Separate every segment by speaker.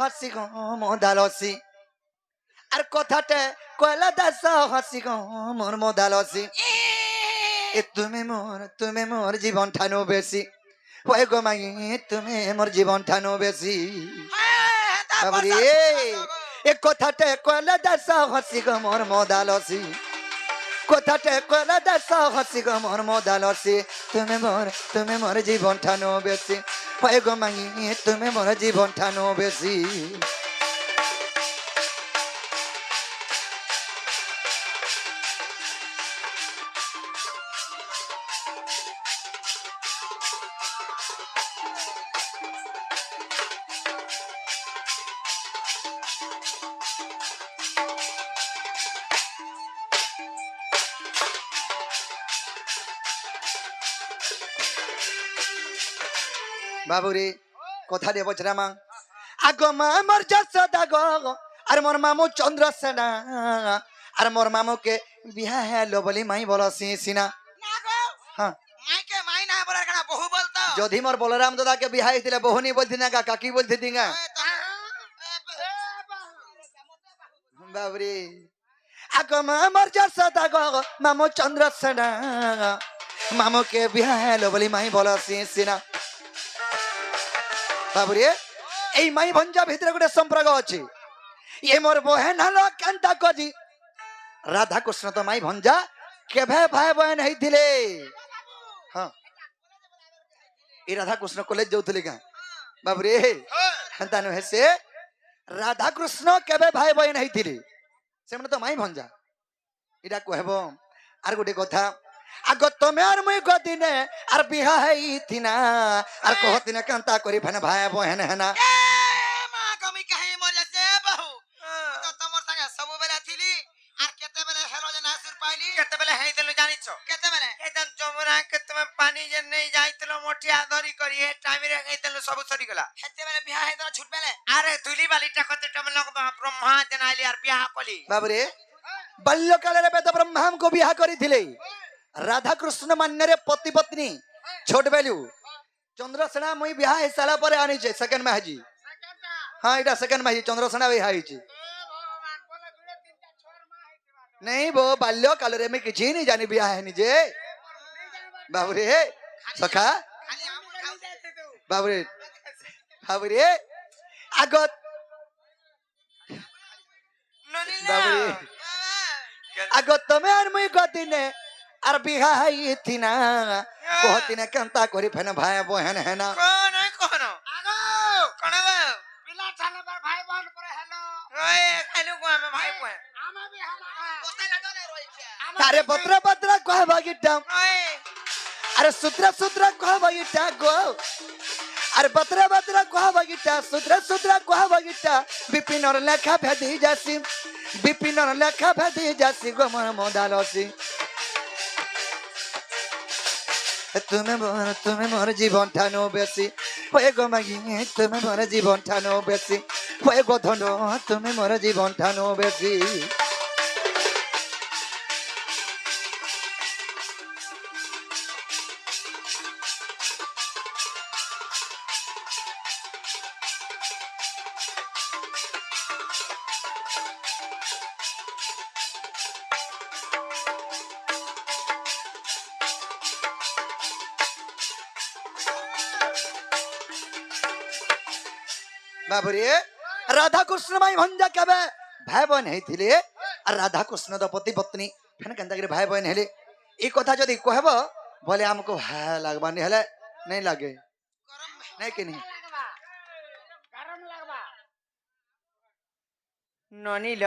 Speaker 1: হসি গো মোদালসি আর কথাটা কয়লা দাস হসি গো মোর মোদালসি এ তুমি মোর জীবন ঠানো বেশি ওই গো মাই তুমি মোর জীবন ঠানো বেশি বাবুরে এ কথাটা কয়লা দাস হসি গো মোর মোদালসি কথাটা কয়লা দাস হসি গো মোর মোদালসি তুমি মোর জীবন ঠানো বেশি ওই গো মাই তুমি মোর জীবন ঠানো বেশি বাবুরে কথা দিয়ে বছরা মা আগ মা মোর যশোদা গো আর মোর মামু চন্দ্রসেনা আর মোর মামুকে বিহা হেলো বলি মাই বলছি সিনা হ্যাঁ
Speaker 2: মাইকে মাই না বলার কেন বহু বলতো
Speaker 1: যদি মোর বলরাম দাদাকে বিহা হইতিলে বহুনি বলতি না কাকি বলতি দিঙা বাবুরে আগ মা মোর যশোদা গো মামু চন্দ্রসেনা মামুকে বিহা হেলো বলি মাই বলছি সিনা বাবুরে এই মাই ভঞ্জা ভিতরে গোটে সম্পর্ক আছে এ মোর বহেন হলো কেনতা কজি রাধা কৃষ্ণ তো মাই ভঞ্জা কেভে ভাই বহেন হইতিলে হ্যাঁ এই রাধা কৃষ্ণ কলেজ যাউতলে গা বাবুরে হেনতা ন হেসে রাধা কৃষ্ণ কেভে ভাই বহেন হইতিলে সেমনে তো মাই ভঞ্জা এটা কহব আর গোটে কথা আগ তুমি আর মুই গদিনে আর বিহা হইতিনা আর কহতিনা কান্তা করি ফেন ভাই বহেন হেনা
Speaker 2: মা কমি কাহে মরছে বহু তো তোমার সঙ্গে সব বেলা থিলি আর কেতে বেলা হেলো যে নাসুর পাইলি কেতে বেলা হেই দিলু জানিছো কেতে বেলা এতন যমুনা কে তুমি পানি যে নেই যাইতলো মোটিয়া ধরি করি হে টাইম রে হেই দিলু সব সরি গলা কেতে বেলা বিয়া হেই দিলু ছুট বেলা আরে দুলি বালিটা কত টমল ব্রহ্মা জানাইলি আর বিয়া কলি
Speaker 1: বাবরে বাল্যকালে বেদ ব্রহ্মাম को বিয়া করিଥିଲେ রাধা কৃষ্ণ মান্যরে পতি পত্নী ছোট বেলু চন্দ্রসেনা মুই বিয়া হই সালা পরে আনিছে সেকেন্ড में हाजी हां এটা সেকেন্ড में हाजी চন্দ্রসেনা বিয়া হইছে नहीं वो बाल्यकाल रे मैं किछि नहीं जानी बिया है निजे बाबरे सखा बाबरे बाबरे আগত বাবরে আগত তুমি আর মুই গদিনে আর বিহা হইতিনা কহতিনা কান্তা করি ফেন ভাই বহেন হেনা
Speaker 2: কোন আগো কোন গো পিলা ছালে पर ভাই বহন করে হেলো ওই খাইলু কো আমি ভাই কো আমা বি হামা কোথায় লাগলে রইছে
Speaker 1: আরে পত্র পত্র কহবা গিটা
Speaker 2: ওই
Speaker 1: আরে সূত্র সূত্র কহবা গিটা গো আরে পত্র পত্র কহবা গিটা সূত্র সূত্র কহবা গিটা বিপিনর লেখা ভেদি যাসি বিপিনর লেখা ভেদি যাসি গো মন মোদালসি তুমি মোর জীবন ঠানো বেশি হয়ে গো মাগি তুমি মোর জীবন ঠানো বেশি হয়ে গো ধন তুমি মোর জীবন ঠানো বেশি বাবরে রাধা কৃষ্ণ মাই ভঞ্জা কেবে ভাই বোন হইতিলে আর রাধা কৃষ্ণ তো পতি পত্নী ফেন কেনতা করে ভাই বোন হেলে এই কথা যদি কহব বলে हमको ভাল লাগবানি হেলে नहीं लागे
Speaker 2: গরম
Speaker 1: नहीं कि नहीं
Speaker 2: গরম লাগবা
Speaker 3: ননিল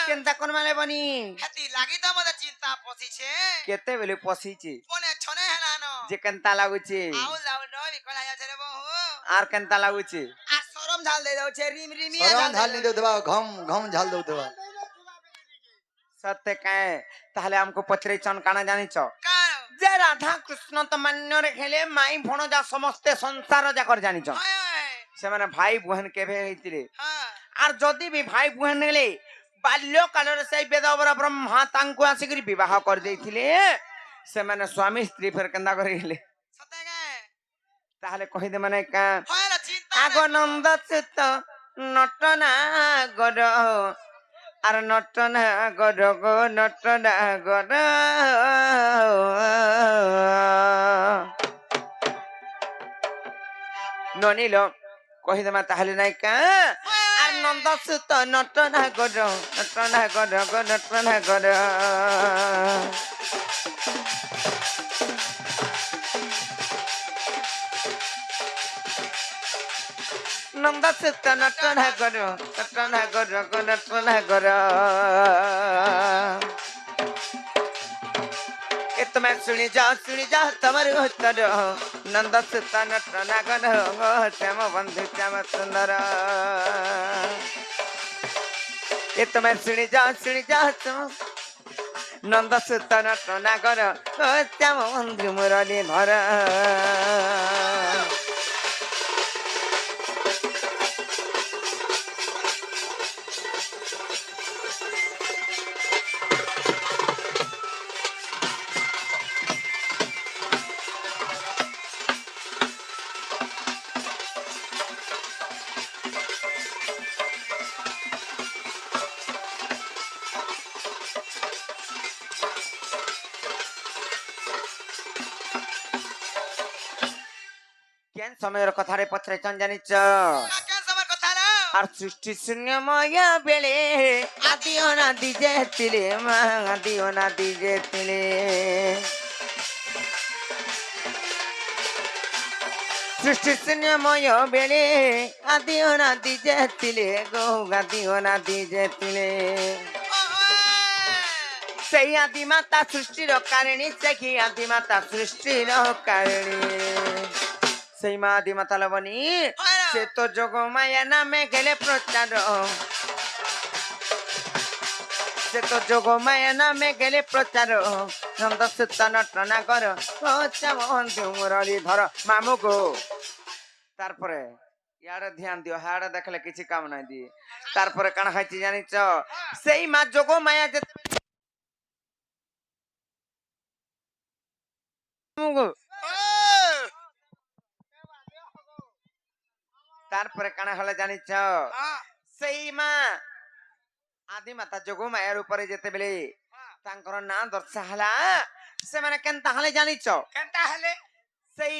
Speaker 3: কেনতা কোন মানে বনি
Speaker 2: হেতি লাগি তো মতে চিন্তা পছিছে
Speaker 3: কেতে বেলে পসিছি
Speaker 2: কোনে ছনে হেলানো
Speaker 3: যে কেনতা লাগুছে
Speaker 2: আউল আউল রবি কলা যাচ্ছে রে বহু
Speaker 3: আর কেনতা লাগুছে
Speaker 2: আর সরম ঝাল দে দাও ছে রিম রিমিয়া
Speaker 1: सरम ढाल नहीं दो दबा घम घम झाल दो दबा
Speaker 3: সত্যি কায় তাহলে আমকো পচরে চন কানা জানিছ
Speaker 2: কার
Speaker 3: যে রাধা কৃষ্ণ তো মান্যরে খেলে মাই ভণজা সমস্ত সংসার যাকর জানিছ
Speaker 2: হয় হয়
Speaker 3: সেমানে ভাই বহন কেবে হইতিলে
Speaker 2: হ্যাঁ
Speaker 3: আর যদি বি ভাই বহন হেলে বাল্যকালরে সেই বেদবর ব্রহ্মা তাঙ্কু আসিকরি বিবাহ করে ଦେଇଥିଲେ ସେମାନେ স্বামী স্ত্রী ফের কেন্দা করে গেলে
Speaker 2: সতে গে
Speaker 3: তাহলে কহিদে মানে কা
Speaker 2: হয় না চিন্তা
Speaker 3: আগ নন্দ চিত্ত নটনা গর আর নটনা গর গো নটনা গর ননিল কহিদেমা তাহলে নাই কা আর নন্দ সুত নটনা গর নটনা গর গো নটনা গর নন্দ সুত নটনা গর নটনা গর গো নটনা গর তুমি শুনি যাও তোমার উত্তর নন্দ সুত নটনা গর গো শ্যাম বন্ধু শ্যাম সুন্দর তুমি শুনি যাও নন্দ সুত নটনা গর গো শ্যাম বন্ধু মুরলী ধর কেন সময়ের কথারে পত্রেছন জানিছ
Speaker 2: কেন সময় কথা না
Speaker 3: আর সৃষ্টি শূন্যময় বেলে আদি অনাদি যে ছিলে মা আদি অনাদি যে ছিলে সৃষ্টি শূন্যময় বেলে আদি অনাদি যে ছিলে গো আদি অনাদি যে ছিলে সেই আদি মাতা সৃষ্টির কারণী সেই আদি মাতা সৃষ্টির কারণী সেই মা আদি মাতা লবণী সে তো যোগ মায়া নামে গেলে প্রচার সে তো যোগ মায়া নামে গেলে প্রচার নন্দ সুত নটনা কর মুরলী ধর মামু গো তারপরে ইয়ারে ধ্যান দিও হাড়ে দেখলে কিছু কাম নাই দিয়ে তারপরে কানা খাইছি জানিছ সেই মা যোগ মায়া যে তারপরে কানা হলে জানিছ সেই মা আদি মাতা যোগ মায়ার উপরে যেতে বেলে তাঙ্কর না দর্শা হলা সেমানে কেনতা হলে জানিছ
Speaker 2: কেনটা হলে
Speaker 3: সেই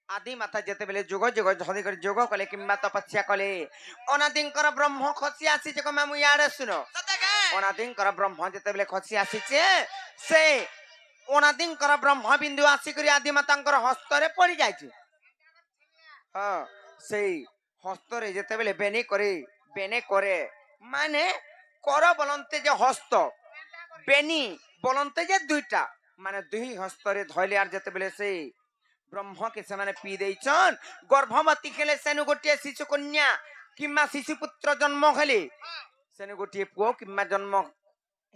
Speaker 3: আদি মাতা যেতে বেলে যোগ যোগ ধরি করে যোগ কলে কিংবা তপস্যা কলে অনাদিঙ্কর ব্রহ্ম খসি আসিছে কমা মু ইয়ারে শুনো
Speaker 2: সতে কে
Speaker 3: অনাদিঙ্কর ব্রহ্ম যেতে বেলে খসি আসিছে সে অনাদিঙ্কর ব্রহ্ম বিন্দু আসি করে আদি মাতাঙ্কর হস্তরে পড়ি যাইছে হ্যাঁ সেই হস্তরে যেতে বেলে বেনে করে মানে কর বলন্তে যে হস্ত বেনি বলন্তে যে দুইটা মানে দুই হস্তরে ধইলে আর যেতে বেলে সেই ব্রহ্মকে সেমানে পি দেইছন গর্ভবতী খেলে সেনু গোটিয়ে শিশু কন্যা কিংবা শিশু পুত্র জন্ম হেলে সেনু গোটিয়ে পুଅ কিংবা জন্ম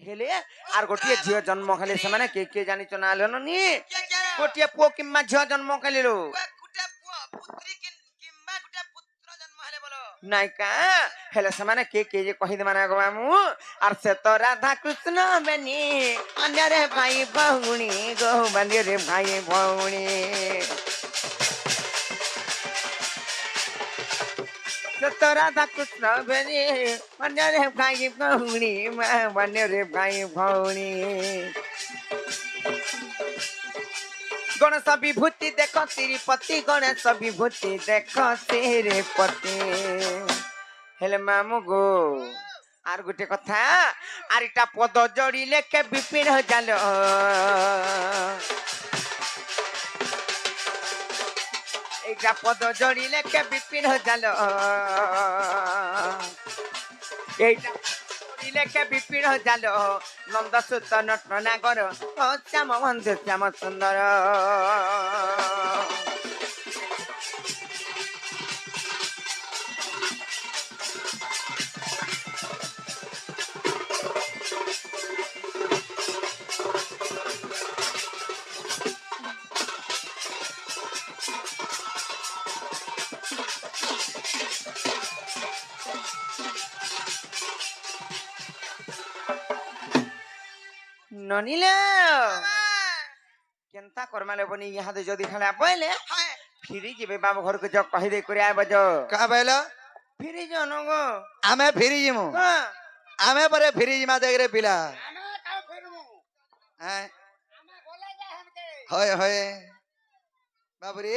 Speaker 3: হেলে আর গোটিয়ে ঝিଅ জন্ম হেলে সেমানে কে জানিছ না আলনি
Speaker 2: কে কে
Speaker 3: গোটিয়ে পুଅ কিংবা ঝିଅ জন্ମ হেলে লো
Speaker 2: গুটে পুଅ পুত্ରୀ কিମ୍ବା ଗୁଟେ ପୁତ୍ର ଜନ୍ମ ହେଲେ ବୋଲ
Speaker 3: নাইকা হেলে সেমানে কে যে কহি দে মানে গো মামু আর সে তো রাধা কৃষ্ণ বেনি অন্যরে ভাই ভৌণী গো বন্ধে ভাই ভৌণী সে তো রাধা কৃষ্ণ বেনি অন্যরে ভাই ভৌণী মা বন্ধে ভাই ভৌণী গণেশ বিভূতি দেখ তিরুপতি গণেশ বিভূতি দেখ তিরুপতি হেলে মামু গো আর গোটে কথা আর এটা পদ জড়িলে কে বিপিন জাল এইটা পদ জড়িলে কে বিপিন জাল এইটা জড়িলে কে বিপিন জাল নন্দ সুত নটনা কর শ্যাম বন্ধু শ্যাম সুন্দর ননিলে কেনতা করমালে বনি ইহাদে যদি খেলা বইলে
Speaker 2: হায়
Speaker 3: ফিরি যাবে বাবু ঘরকে যা কহি দে করে আইব যো
Speaker 1: कहा बैला
Speaker 3: ফিরি জন গো
Speaker 1: ଆମେ ଫେରି ଯିମୁ
Speaker 3: হ্যাঁ
Speaker 1: ଆମେ ପରେ ଫେରି ଯିମା ଦେଖରେ ପିଲା হ্যাঁ হয় হয় বাবুরে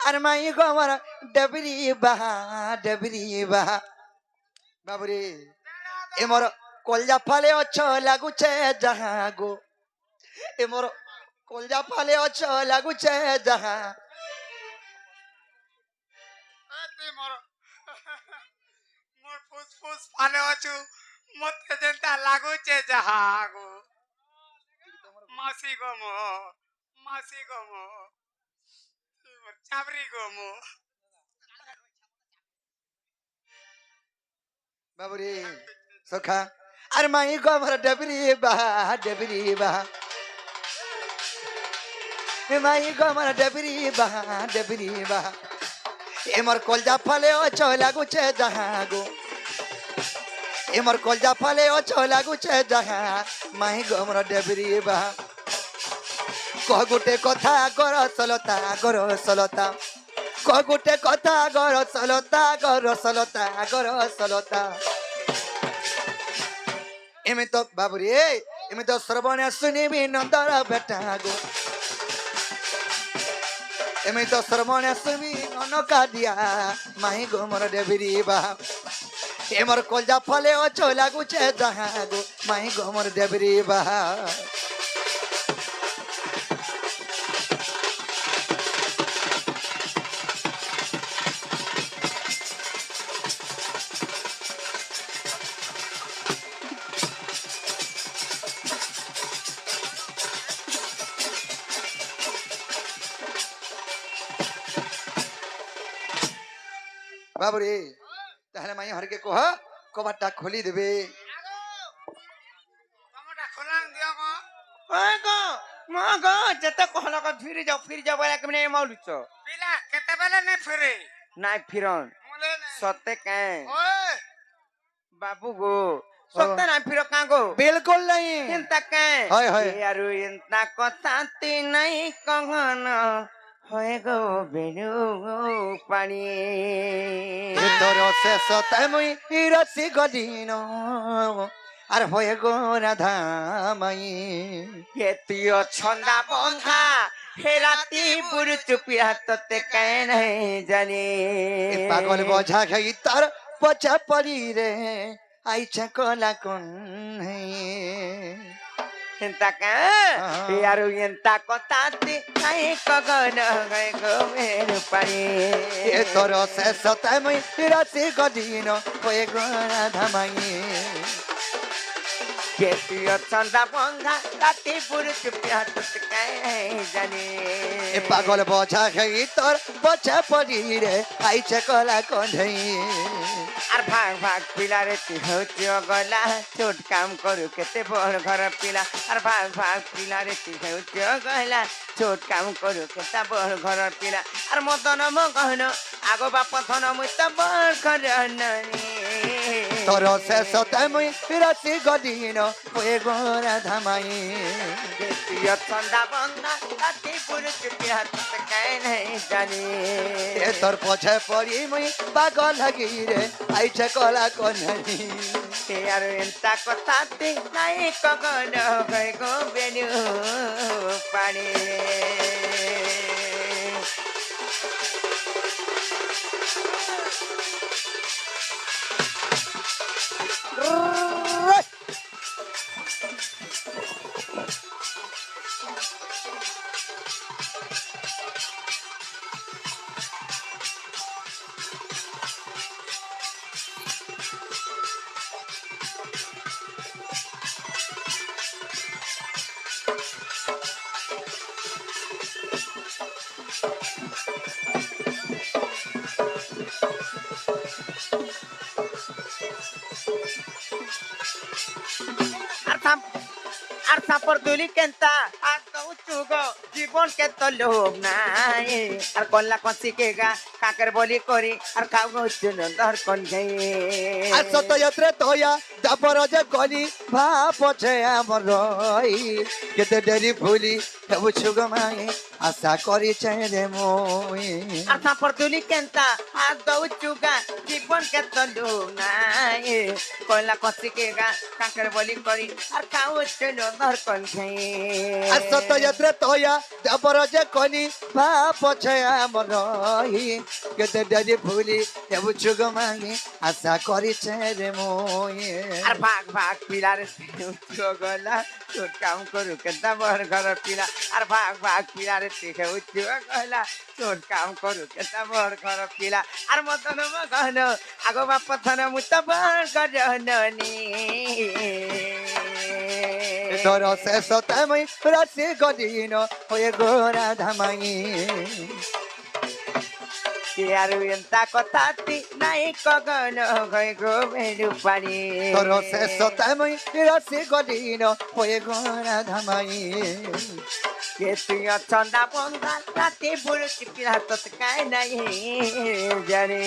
Speaker 1: আর মাই গো আমার ডবরি বাহা বাবুরে এ মোর কলজা ফালে অছ লাগুছে যাহা গো এ মোর কলজা ফালে অছ লাগুছে যাহা
Speaker 2: মোর ফুসফুস ফানে অছু মতে যেনতা লাগুছে যাহা গো মাসি গো মো চাবরি গো মো
Speaker 1: বাবুরে সখা আর মাই গো আমার ডবরি বাহা এ মাই গো আমার ডবরি বাহা এ মোর কলজা ফালে অছ লাগুছে যাহা গো এ মোর কলজা ফালে অছ লাগুছে যাহা মাই গো আমার ডবরি বাহা কহ গোটে কথা গরসলতা কহ গোটে কথা গরসলতা এমে তো বাবুরে এমে তো শ্রবণে শুনিবি নন্দর বেটা গো এমে তো শ্রবণে শুনিবি ননকা দিয়া মাই গো মোর ডেবিরি বা এ মোর কলজা ফলে অছ লাগুছে যাহা গো মাই গো মোর ডেবিরি বা বাবুরে তাহলে মাই হরকে কহ কবারটা খুলি দেবে
Speaker 2: তোমটা খোলাং দিও গো
Speaker 3: গো মা গো যেতে কহলা গো ফিরি যাও বলে কেমনে মাউলুছ
Speaker 2: পিলা কেতেবেলে নে ফিরে
Speaker 3: নাই ফিরন
Speaker 2: মুলে নে
Speaker 3: সতে কাই
Speaker 2: ওই
Speaker 3: বাবু গো সতে নাই ফির কা গো
Speaker 1: বিলকুল নাই
Speaker 3: চিন্তা কাই
Speaker 1: হয়, হয়।
Speaker 3: আর ইন্তা কথা তি নাই কহন হয় গো বেনু পানি
Speaker 1: তোর শেষ তাই মুই রসি গদিন আর হয়ে গো রাধা মাই
Speaker 3: কেতিয় ছন্দা বন্ধা হে রাতি পুর চুপিয়া ততে কাই নাই জানি
Speaker 1: পাগল বোঝা খাই তার পচা পরি রে আইছে কলা কোন
Speaker 3: চিন্তা কাই আর ইন্তা কথা তি নাই কহন হয় গো বেনু পানি
Speaker 1: এ তোর শেষ তাই মুই রসি গদিন হয়ে গো রাধা মাই
Speaker 3: কেতিয় ছন্দা বন্ধা রাতি পুর চুপিয়া ততে কাই নাই জানি
Speaker 1: এ পাগল বোঝা খাই তোর পচা পরি রে আইছে কলা কোন
Speaker 3: আর ভাগ পিলারে তিহৌচিও গলা ছোট কাম করু কেতে বড় ঘর পিলা আর ভাগ পিলারে তিহৌচিও গলা ছোট কাম করু কেতে বড় ঘর পিলা আর মদন মগহন আগো বাপ ধন মুই তো বড় ঘর ননি
Speaker 1: তোর শেষ তাই মুই রসি গদিন হয়ে গো রাধা মাই
Speaker 3: কেতিয় ছন্দা বন্ধা রাতি পুরু চুপি হাত কাই নাই জানি
Speaker 1: এ তোর পছে পড়ি মুই পাগল লাগি রে আইছে কলা কনহি
Speaker 3: আর এন্তা কথা তি নাই কগন গই গো বেনু পানি আর সাপর দুলি কেনতা আর তো চুগো জীবন কে তো লোভ নাই আর কল্লা কষি কে গা কাকের বলি করি আর খাও ধর কল গে
Speaker 1: আর সত যাত্রে তোয়া দাপর যে কলি ভাপছে আমার রই কেতে ডেরি ফুলি হেবু ছুগ মাই আশা করিছে রে মই
Speaker 3: আর থাপর তুলি কেনতা আর দৌচু গা জীবন কে তো লোভ নাই কল্লা কষি কে গা কাকের বলি করি আর খাও ধর কল গে
Speaker 1: আর সত যাত্রে তোয়া দাপর যে কলি ভাপছে আমার রই কেতে ডেরি ফুলি হেবু ছুগ মাই আশা করিছে রে মই
Speaker 3: আর ভাগ ভাগ পিলার উঠো গলা তোর কাম করু কেনতা বড় ঘর পিলা আর ভাগ ভাগ পিলার থেকে উঠো গলা তোর কাম করু কেনতা বড় ঘর পিলা আর মতন মগন আগো বাপ থন মুত বড় ঘর ননি
Speaker 1: তোর শেষ তাই রাশি গদিন হয়ে গোরা ধামাই
Speaker 3: কে আর এন্তা কথাটি নাই কগন গই গো মেরু পানি
Speaker 1: তোর শেষ তাই রাশি গদিন হয়ে গোরা ধামাই
Speaker 3: কে তুই চন্দা বন্ধা রাতে বুড়ি পিলা তো কাই নাই জানে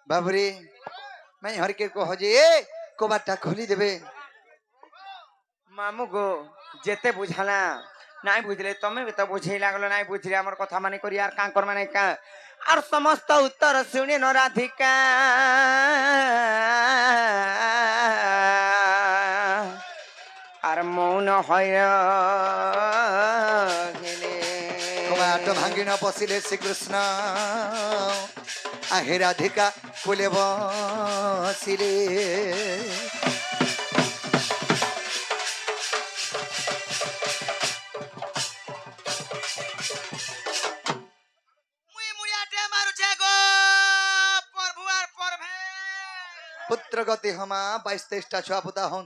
Speaker 1: বাবুরে মাই হরকে কহ যে কবারটা খুলি দেবে
Speaker 3: মামু গো যেতে বুঝালা নাই বুঝলে তুমি তো বুঝেই লাগলো নাই বুঝলে আমার কথা মানে করি আর কাঙ্কর মানে কা আর সমস্ত উত্তর শুনে ন রাধিকা আর মৌন হয় গেলে
Speaker 1: কবাট ভাঙ্গি না বসিলে শ্রীকৃষ্ণ আহে রাধিকা কুলে বসিলে
Speaker 2: মুই মুড়িয়াটে মারুছে গো প্রভু আর পরভে
Speaker 1: পুত্র গতি হমা 22-23টা ছুয়া পুতা হন